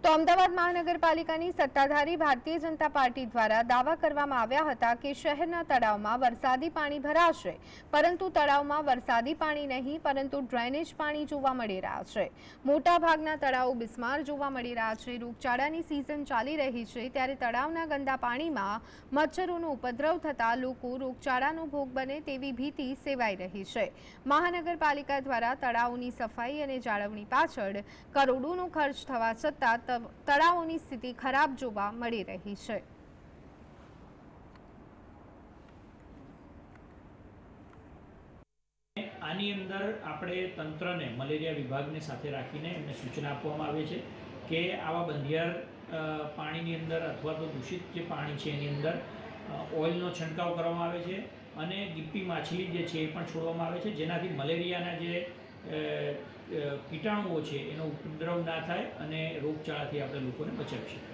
તો અમદાવાદ મહાનગરપાલિકાની સત્તાધારી ભારતીય જનતા પાર્ટી દ્વારા દાવા કરવામાં આવ્યા હતા કે શહેરના તળાવમાં વરસાદી પાણી ભરાશે, પરંતુ તળાવમાં વરસાદી પાણી નહીં પરંતુ ડ્રેનેજ પાણી જોવા મળી રહ્યા છે। મોટાભાગના તળાવો બિસ્માર જોવા મળી રહ્યા છે। રોગચાળાની સિઝન ચાલી રહી છે ત્યારે તળાવના ગંદા પાણીમાં મચ્છરોનો ઉપદ્રવ થતા લોકો રોગચાળાનો ભોગ બને તેવી ભીતિ સેવાઈ રહી છે। મહાનગરપાલિકા દ્વારા તળાવોની સફાઈ અને જાળવણી પાછળ કરોડોનો ખર્ચ થવા છતાં તળાવોની સ્થિતિ ખરાબ જોવા મળી રહી છે। આની અંદર આપણે તંત્રને મલેરિયા વિભાગને સાથે રાખીને એમને સૂચના આપવામાં આવે છે કે આવા બંધિયાર પાણીની અંદર અથવા તો દૂષિત જે પાણી છે એની અંદર ઓઇલનો છંટકાવ કરવામાં આવે છે અને ગિપ્પી માછલી જે છે એ પણ છોડવામાં આવે છે, જેનાથી મલેરિયાના જે કીટાણુઓ છે એનો ઉપદ્રવ ના થાય અને રોગચાળાથી આપણે લોકોને બચાવી શકીએ।